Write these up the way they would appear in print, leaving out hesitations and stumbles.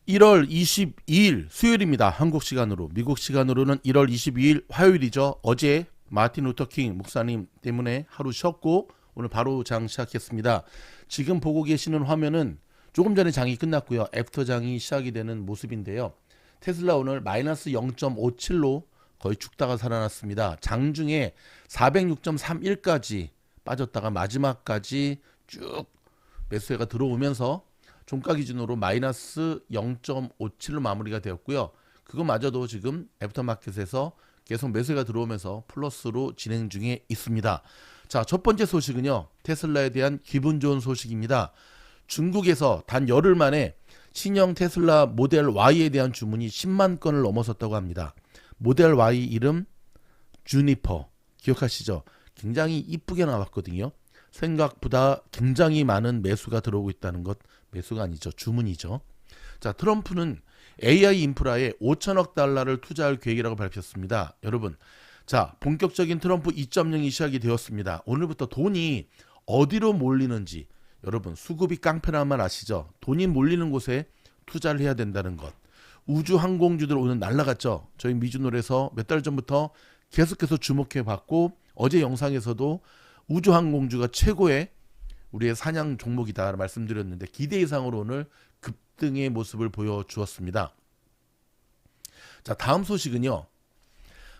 1월 22일 수요일입니다. 한국 시간으로. 미국 시간으로는 1월 22일 화요일이죠. 어제 마틴 루터킹 목사님 때문에 하루 쉬었고 오늘 바로 장 시작했습니다. 지금 보고 계시는 화면은 조금 전에 장이 끝났고요. 애프터 장이 시작이 되는 모습인데요. 테슬라 오늘 마이너스 0.57로 거의 죽다가 살아났습니다. 장중에 406.31까지 빠졌다가 마지막까지 쭉 매수세가 들어오면서 종가 기준으로 마이너스 0.57로 마무리가 되었고요. 그거마저도 지금 애프터마켓에서 계속 매수가 들어오면서 플러스로 진행 중에 있습니다. 자, 첫 번째 소식은요. 테슬라에 대한 기분 좋은 소식입니다. 중국에서 단 열흘 만에 신형 테슬라 모델 Y에 대한 주문이 10만 건을 넘어섰다고 합니다. 모델 Y 이름 주니퍼 기억하시죠? 굉장히 이쁘게 나왔거든요. 생각보다 굉장히 많은 매수가 들어오고 있다는 것, 매수가 아니죠. 주문이죠. 자, 트럼프는 AI 인프라에 5천억 달러를 투자할 계획이라고 밝혔습니다. 여러분, 자, 본격적인 트럼프 2.0이 시작이 되었습니다. 오늘부터 돈이 어디로 몰리는지 여러분 수급이 깡패란 말 아시죠? 돈이 몰리는 곳에 투자를 해야 된다는 것. 우주 항공주들 오늘 날라갔죠. 저희 미주놀에서 몇 달 전부터 계속해서 주목해 봤고 어제 영상에서도 우주 항공주가 최고의 우리의 사냥 종목이다 말씀드렸는데 기대 이상으로 오늘 급등의 모습을 보여주었습니다. 자, 다음 소식은요.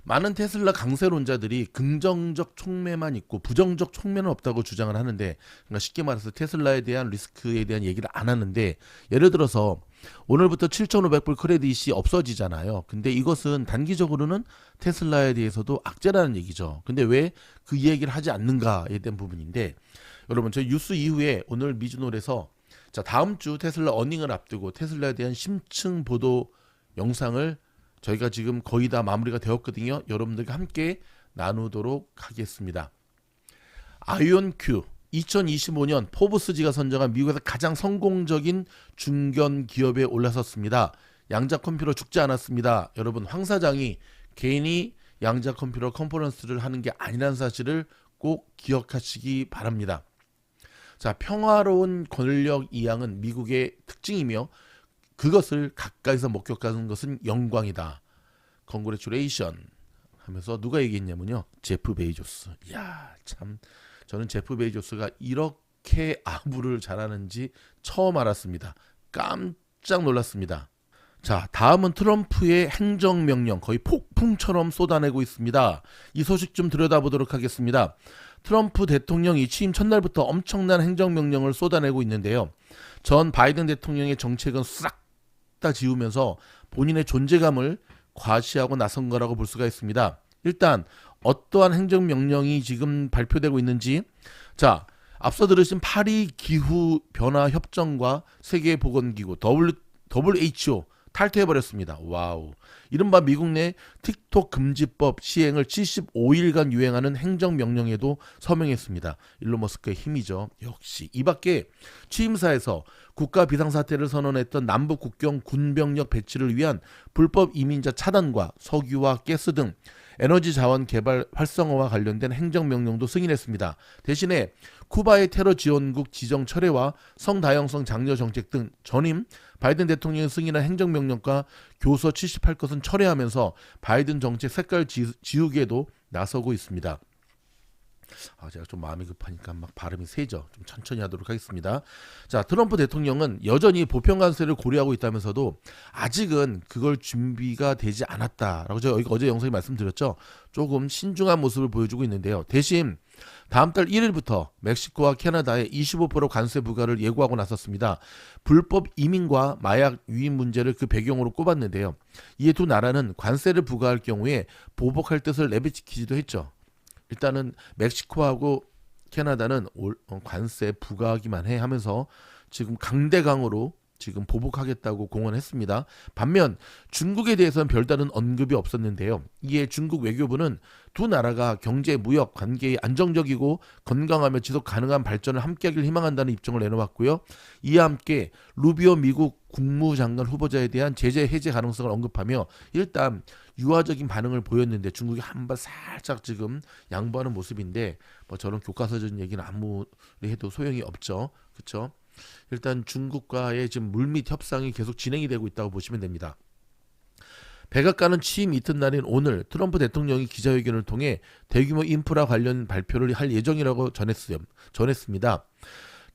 많은 테슬라 강세론자들이 긍정적 촉매만 있고 부정적 촉매는 없다고 주장을 하는데, 그러니까 쉽게 말해서 테슬라에 대한 리스크에 대한 얘기를 안 하는데, 예를 들어서 오늘부터 7,500불 크레딧이 없어지잖아요. 근데 이것은 단기적으로는 테슬라에 대해서도 악재라는 얘기죠. 근데 왜 그 얘기를 하지 않는가에 대한 부분인데, 여러분 저희 뉴스 이후에 오늘 미주놀에서 자, 다음 주 테슬라 어닝을 앞두고 테슬라에 대한 심층 보도 영상을 저희가 지금 거의 다 마무리가 되었거든요. 여러분들과 함께 나누도록 하겠습니다. 아이온큐 2025년 포브스지가 선정한 미국에서 가장 성공적인 중견 기업에 올라섰습니다. 양자 컴퓨터 죽지 않았습니다. 여러분, 황 사장이 괜히 양자 컴퓨터 컨퍼런스를 하는 게 아니라는 사실을 꼭 기억하시기 바랍니다. 자, 평화로운 권력 이양은 미국의 특징이며 그것을 가까이서 목격하는 것은 영광이다. 컨그레츄레이션 하면서 누가 얘기했냐면요. 제프 베이조스. 이야, 참 저는 제프 베이조스가 이렇게 아부를 잘하는지 처음 알았습니다. 깜짝 놀랐습니다. 자, 다음은 트럼프의 행정명령 거의 폭풍처럼 쏟아내고 있습니다. 이 소식 좀 들여다보도록 하겠습니다. 트럼프 대통령이 취임 첫날부터 엄청난 행정명령을 쏟아내고 있는데요. 전 바이든 대통령의 정책은 싹 다 지우면서 본인의 존재감을 과시하고 나선 거라고 볼 수가 있습니다. 일단 어떠한 행정명령이 지금 발표되고 있는지, 자, 앞서 들으신 파리 기후변화협정과 세계보건기구 WHO 탈퇴해버렸습니다. 와우. 이른바 미국 내 틱톡 금지법 시행을 75일간 유행하는 행정명령에도 서명했습니다. 일론 머스크의 힘이죠. 역시. 이 밖에 취임사에서 국가 비상사태를 선언했던 남북 국경 군병력 배치를 위한 불법 이민자 차단과 석유와 가스 등 에너지 자원 개발 활성화와 관련된 행정명령도 승인했습니다. 대신에 쿠바의 테러 지원국 지정 철회와 성다양성 장려 정책 등 전임 바이든 대통령이 승인한 행정명령과 교서 78것은 철회하면서 바이든 정책 색깔 지우개도 나서고 있습니다. 제가 좀 마음이 급하니까 막 발음이 세죠. 좀 천천히 하도록 하겠습니다. 자, 트럼프 대통령은 여전히 보편 관세를 고려하고 있다면서도 아직은 그걸 준비가 되지 않았다라고 제가 어제 영상에 말씀드렸죠. 조금 신중한 모습을 보여주고 있는데요. 대신 다음 달 1일부터 멕시코와 캐나다에 25% 관세 부과를 예고하고 나섰습니다. 불법 이민과 마약 유입 문제를 그 배경으로 꼽았는데요. 이에 두 나라는 관세를 부과할 경우에 보복할 뜻을 내비치기도 했죠. 일단은 멕시코하고 캐나다는 관세 부과하기만 해 하면서 지금 강대강으로 지금 보복하겠다고 공언했습니다. 반면 중국에 대해서는 별다른 언급이 없었는데요. 이에 중국 외교부는 두 나라가 경제 무역 관계의 안정적이고 건강하며 지속 가능한 발전을 함께하길 희망한다는 입장을 내놓았고요. 이와 함께 루비오 미국 국무장관 후보자에 대한 제재 해제 가능성을 언급하며 일단 유화적인 반응을 보였는데 중국이 한번 살짝 지금 양보하는 모습인데 뭐 저런 교과서적인 얘기는 아무리 해도 소용이 없죠. 그렇죠? 일단 중국과의 지금 물밑 협상이 계속 진행이 되고 있다고 보시면 됩니다. 백악관은 취임 이튿날인 오늘 트럼프 대통령이 기자회견을 통해 대규모 인프라 관련 발표를 할 예정이라고 전했습니다.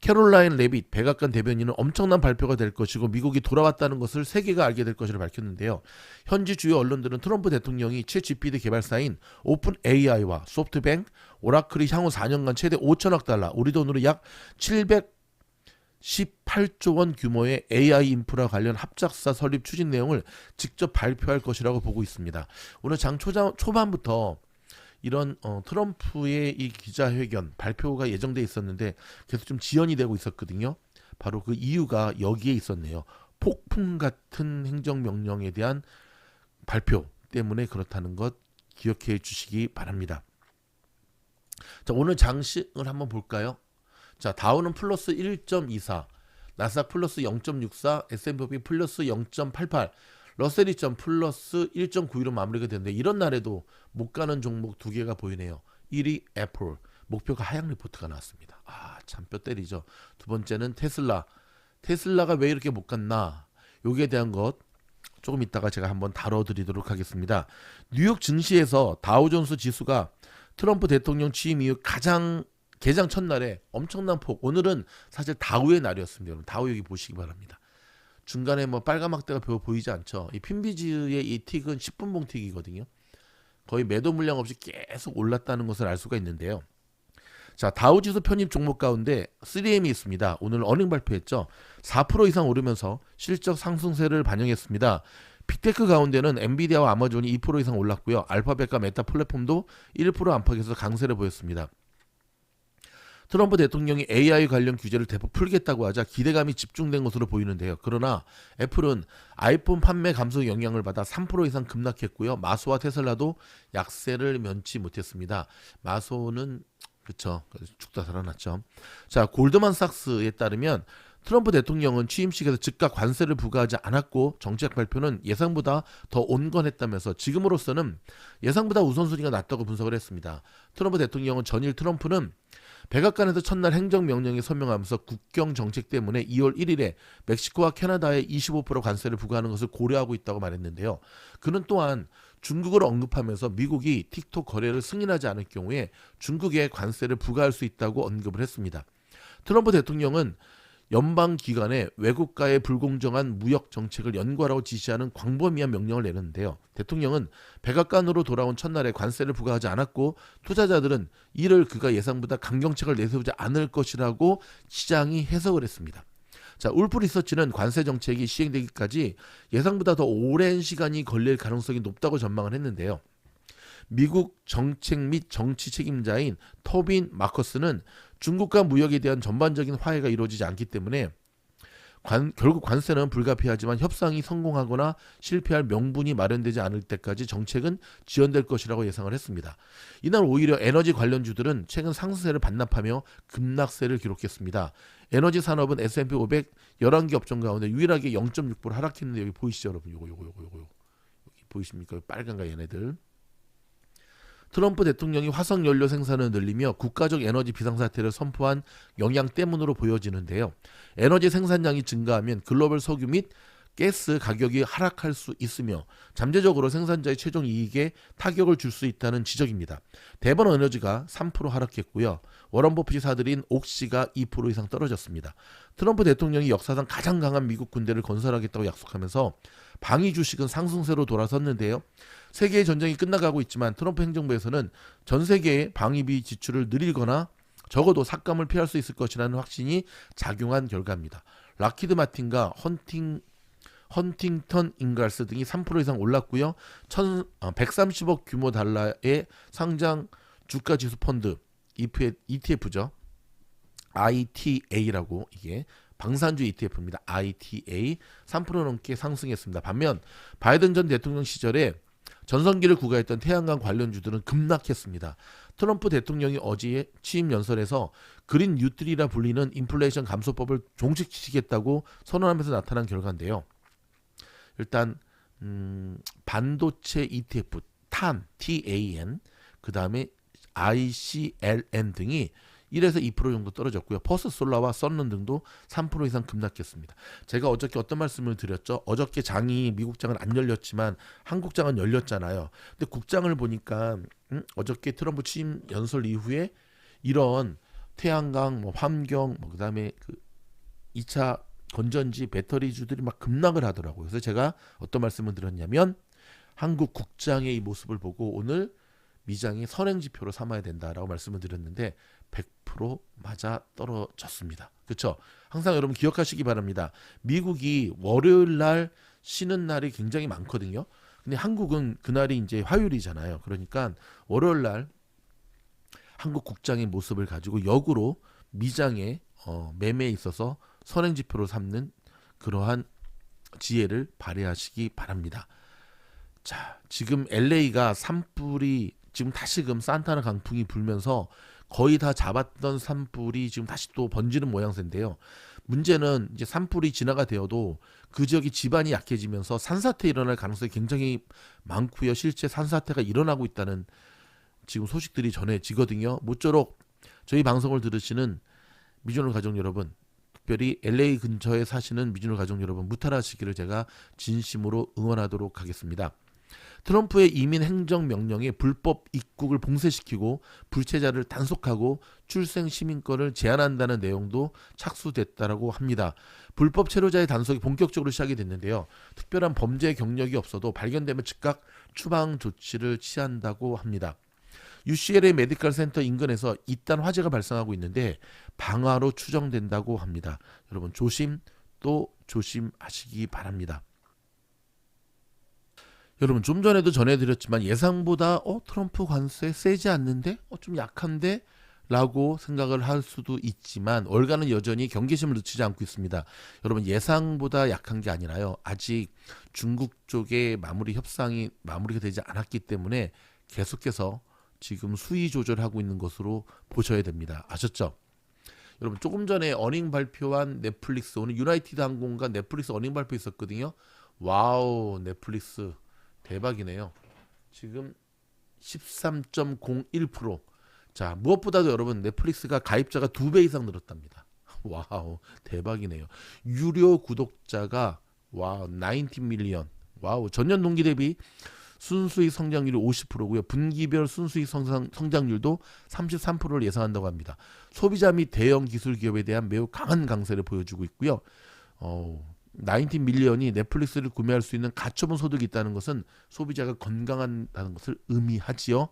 캐롤라인 레빗 백악관 대변인은 엄청난 발표가 될 것이고 미국이 돌아왔다는 것을 세계가 알게 될 것이라 밝혔는데요. 현지 주요 언론들은 트럼프 대통령이 챗GPT 개발사인 오픈 AI와 소프트뱅크, 오라클이 향후 4년간 최대 5천억 달러, 우리 돈으로 약 718조 원 규모의 AI 인프라 관련 합작사 설립 추진 내용을 직접 발표할 것이라고 보고 있습니다. 오늘 장 초반부터 이런 트럼프의 이 기자회견 발표가 예정돼 있었는데 계속 좀 지연이 되고 있었거든요. 바로 그 이유가 여기에 있었네요. 폭풍 같은 행정명령에 대한 발표 때문에 그렇다는 것 기억해 주시기 바랍니다. 자, 오늘 장식을 한번 볼까요? 자, 다우는 플러스 1.24, 나스닥 플러스 0.64, S&P 플러스 0.88, 러셀 2점 플러스 1.92로 마무리가 됐는데 이런 날에도 못 가는 종목 두 개가 보이네요. 1위 애플, 목표가 하향 리포트가 나왔습니다. 참 뼈 때리죠. 두 번째는 테슬라가 왜 이렇게 못 갔나? 여기에 대한 것 조금 이따가 제가 한번 다뤄드리도록 하겠습니다. 뉴욕 증시에서 다우존스 지수가 트럼프 대통령 취임 이후 가장 개장 첫날에 엄청난 폭, 오늘은 사실 다우의 날이었습니다. 여러분 다우 여기 보시기 바랍니다. 중간에 뭐 빨간막대가 보이지 않죠. 이 핀비즈의 이 틱은 10분봉 틱이거든요. 거의 매도 물량 없이 계속 올랐다는 것을 알 수가 있는데요. 자, 다우지수 편입 종목 가운데 3M이 있습니다. 오늘 어닝 발표했죠. 4% 이상 오르면서 실적 상승세를 반영했습니다. 빅테크 가운데는 엔비디아와 아마존이 2% 이상 올랐고요. 알파벳과 메타 플랫폼도 1% 안팎에서 강세를 보였습니다. 트럼프 대통령이 AI 관련 규제를 대폭 풀겠다고 하자 기대감이 집중된 것으로 보이는데요. 그러나 애플은 아이폰 판매 감소 영향을 받아 3% 이상 급락했고요. 마소와 테슬라도 약세를 면치 못했습니다. 마소는 그쵸, 죽다 살아났죠. 자, 골드만삭스에 따르면 트럼프 대통령은 취임식에서 즉각 관세를 부과하지 않았고 정책 발표는 예상보다 더 온건했다면서 지금으로서는 예상보다 우선순위가 낮다고 분석을 했습니다. 트럼프 대통령은 전일 트럼프는 백악관에서 첫날 행정명령에 서명하면서 국경 정책 때문에 2월 1일에 멕시코와 캐나다에 25% 관세를 부과하는 것을 고려하고 있다고 말했는데요. 그는 또한 중국을 언급하면서 미국이 틱톡 거래를 승인하지 않을 경우에 중국에 관세를 부과할 수 있다고 언급을 했습니다. 트럼프 대통령은 연방기관에 외국과의 불공정한 무역 정책을 연구하라고 지시하는 광범위한 명령을 내렸는데요. 대통령은 백악관으로 돌아온 첫날에 관세를 부과하지 않았고 투자자들은 이를 그가 예상보다 강경책을 내세우지 않을 것이라고 시장이 해석을 했습니다. 자, 울프 리서치는 관세 정책이 시행되기까지 예상보다 더 오랜 시간이 걸릴 가능성이 높다고 전망을 했는데요. 미국 정책 및 정치 책임자인 터빈 마커스는 중국과 무역에 대한 전반적인 화해가 이루어지지 않기 때문에 결국 관세는 불가피하지만 협상이 성공하거나 실패할 명분이 마련되지 않을 때까지 정책은 지연될 것이라고 예상을 했습니다. 이날 오히려 에너지 관련주들은 최근 상승세를 반납하며 급락세를 기록했습니다. 에너지 산업은 S&P 500 11개 업종 가운데 유일하게 0.6% 하락했는데 여기 보이시죠 여러분? 요거 여기 보이십니까? 빨간가 얘네들. 트럼프 대통령이 화석연료 생산을 늘리며 국가적 에너지 비상사태를 선포한 영향 때문으로 보여지는데요. 에너지 생산량이 증가하면 글로벌 석유 및 가스 가격이 하락할 수 있으며 잠재적으로 생산자의 최종 이익에 타격을 줄 수 있다는 지적입니다. 대번 에너지가 3% 하락했고요. 워런 버핏이 사들인 옥시가 2% 이상 떨어졌습니다. 트럼프 대통령이 역사상 가장 강한 미국 군대를 건설하겠다고 약속하면서 방위 주식은 상승세로 돌아섰는데요. 세계의 전쟁이 끝나가고 있지만 트럼프 행정부에서는 전 세계의 방위비 지출을 늘리거나 적어도 삭감을 피할 수 있을 것이라는 확신이 작용한 결과입니다. 락히드 마틴과 헌팅턴 인갈스 등이 3% 이상 올랐고요. 130억 규모 달러의 상장 주가지수 펀드 ETF죠. ITA라고 이게 방산주 ETF입니다. ITA 3% 넘게 상승했습니다. 반면 바이든 전 대통령 시절에 전성기를 구가했던 태양광 관련주들은 급락했습니다. 트럼프 대통령이 어제 취임 연설에서 그린 뉴트리라 불리는 인플레이션 감소법을 종식시키겠다고 선언하면서 나타난 결과인데요. 일단 반도체 ETF TAN, 그 다음에 ICLN 등이 1에서 2% 정도 떨어졌고요. 퍼스솔라와 썬런 등도 3% 이상 급락했습니다. 제가 어저께 어떤 말씀을 드렸죠? 어저께 장이 미국 장은 안 열렸지만 한국 장은 열렸잖아요. 근데 국장을 보니까 어저께 트럼프 취임 연설 이후에 이런 태양광, 뭐 환경, 뭐 그다음에 그 2차 건전지 배터리주들이 막 급락을 하더라고요. 그래서 제가 어떤 말씀을 드렸냐면 한국 국장의 이 모습을 보고 오늘 미장이 선행지표로 삼아야 된다라고 말씀을 드렸는데 100% 맞아 떨어졌습니다. 그렇죠? 항상 여러분 기억하시기 바랍니다. 미국이 월요일 날 쉬는 날이 굉장히 많거든요. 근데 한국은 그날이 이제 화요일이잖아요. 그러니까 월요일 날 한국 국장의 모습을 가지고 역으로 미장의 매매에 있어서 선행지표로 삼는 그러한 지혜를 발휘하시기 바랍니다. 자, 지금 LA가 산불이 지금 다시금 산타나 강풍이 불면서 거의 다 잡았던 산불이 지금 다시 또 번지는 모양새인데요. 문제는 이제 산불이 진화가 되어도 그 지역이 지반이 약해지면서 산사태 일어날 가능성이 굉장히 많고요. 실제 산사태가 일어나고 있다는 지금 소식들이 전해지거든요. 모쪼록 저희 방송을 들으시는 미주노 가족 여러분, 특별히 LA 근처에 사시는 미주노 가족 여러분 무탈하시기를 제가 진심으로 응원하도록 하겠습니다. 트럼프의 이민 행정명령에 불법 입국을 봉쇄시키고 불체자를 단속하고 출생 시민권을 제한한다는 내용도 착수됐다라고 합니다. 불법 체류자의 단속이 본격적으로 시작이 됐는데요. 특별한 범죄 경력이 없어도 발견되면 즉각 추방 조치를 취한다고 합니다. UCLA 메디컬 센터 인근에서 이딴 화재가 발생하고 있는데 방화로 추정된다고 합니다. 여러분 조심 또 조심하시기 바랍니다. 여러분 좀 전에도 전해드렸지만 예상보다 트럼프 관세 세지 않는데 좀 약한데 라고 생각을 할 수도 있지만 월가는 여전히 경계심을 늦추지 않고 있습니다. 여러분 예상보다 약한 게 아니라요. 아직 중국 쪽의 마무리 협상이 마무리가 되지 않았기 때문에 계속해서 지금 수위 조절하고 있는 것으로 보셔야 됩니다. 아셨죠? 여러분 조금 전에 어닝 발표한 넷플릭스, 오늘 유나이티드 항공과 넷플릭스 어닝 발표 있었거든요. 와우, 넷플릭스 대박이네요. 지금 13.01%. 자, 무엇보다도 여러분 넷플릭스가 가입자가 2배 이상 늘었답니다. 와우, 대박이네요. 유료 구독자가 와우, 19 밀리언. 와우, 전년 동기 대비 순수익 성장률이 50%고요. 분기별 순수익 성장률도 33%를 예상한다고 합니다. 소비자 및 대형 기술 기업에 대한 매우 강한 강세를 보여주고 있고요. 19 밀리언이 넷플릭스를 구매할 수 있는 가처분 소득이 있다는 것은 소비자가 건강하다는 것을 의미하지요.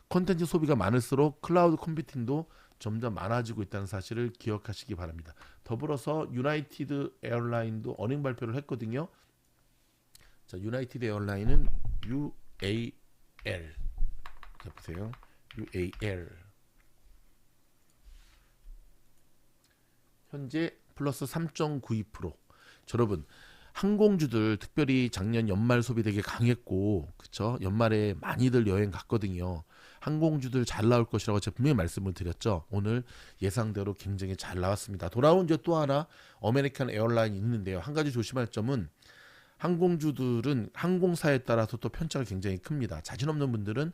콘텐츠 소비가 많을수록 클라우드 컴퓨팅도 점점 많아지고 있다는 사실을 기억하시기 바랍니다. 더불어서 유나이티드 에어라인도 어닝 발표를 했거든요. 자, 유나이티드 에어라인은 UAL. 자, 보세요. UAL. 현재 플러스 3.92%. 여러분 항공주들 특별히 작년 연말 소비 되게 강했고 그쵸? 연말에 많이들 여행 갔거든요. 항공주들 잘 나올 것이라고 제가 분명히 말씀을 드렸죠. 오늘 예상대로 굉장히 잘 나왔습니다. 돌아온 이제 또 하나 아메리칸 에어라인이 있는데요. 한 가지 조심할 점은 항공주들은 항공사에 따라서 또 편차가 굉장히 큽니다. 자신 없는 분들은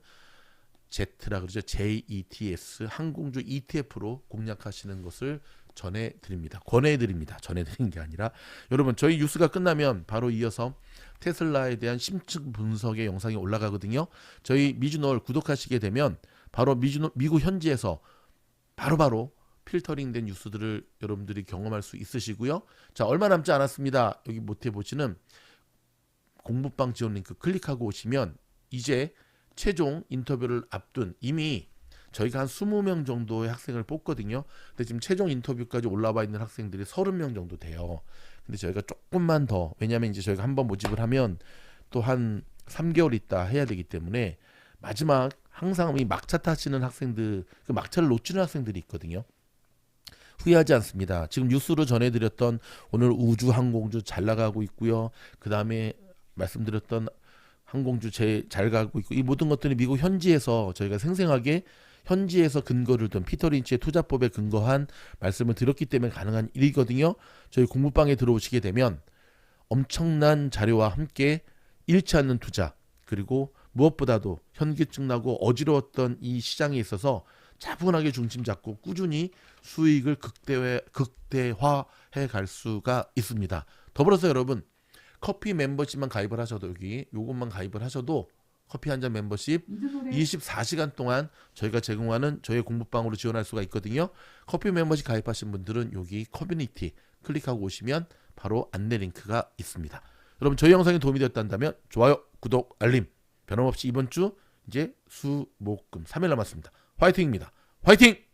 Z라 그러죠. JETS 항공주 ETF로 공략하시는 것을 전해드립니다. 권해드립니다. 전해드리는 게 아니라 여러분 저희 뉴스가 끝나면 바로 이어서 테슬라에 대한 심층 분석의 영상이 올라가거든요. 저희 미주노를 구독하시게 되면 바로 미국 현지에서 바로바로 필터링된 뉴스들을 여러분들이 경험할 수 있으시고요. 자, 얼마 남지 않았습니다. 여기 못해 보시는 공부방 지원 링크 클릭하고 오시면 이제 최종 인터뷰를 앞둔 이미 저희가 한 20명 정도의 학생을 뽑거든요. 근데 지금 최종 인터뷰까지 올라와 있는 학생들이 30명 정도 돼요. 근데 저희가 조금만 더, 왜냐하면 이제 저희가 한번 모집을 하면 또 한 3개월 있다 해야 되기 때문에 마지막 항상 이 막차 타시는 학생들, 그 막차를 놓치는 학생들이 있거든요. 후회하지 않습니다. 지금 뉴스로 전해드렸던 오늘 우주 항공주 잘 나가고 있고요. 그 다음에 말씀드렸던 항공주 잘 가고 있고 이 모든 것들이 미국 현지에서 저희가 생생하게 현지에서 근거를 둔 피터 린치의 투자법에 근거한 말씀을 드렸기 때문에 가능한 일이거든요. 저희 공부방에 들어오시게 되면 엄청난 자료와 함께 잃지 않는 투자 그리고 무엇보다도 현기증 나고 어지러웠던 이 시장에 있어서 차분하게 중심 잡고 꾸준히 수익을 극대화해 갈 수가 있습니다. 더불어서 여러분 커피 멤버십만 가입을 하셔도 요것만 가입을 하셔도 커피 한 잔 멤버십 24시간 동안 저희가 제공하는 저희 공부방으로 지원할 수가 있거든요. 커피 멤버십 가입하신 분들은 여기 커뮤니티 클릭하고 오시면 바로 안내 링크가 있습니다. 여러분 저희 영상이 도움이 되었다면 좋아요, 구독, 알림 변함없이 이번 주 이제 수, 목, 금 3일 남았습니다. 화이팅입니다. 화이팅!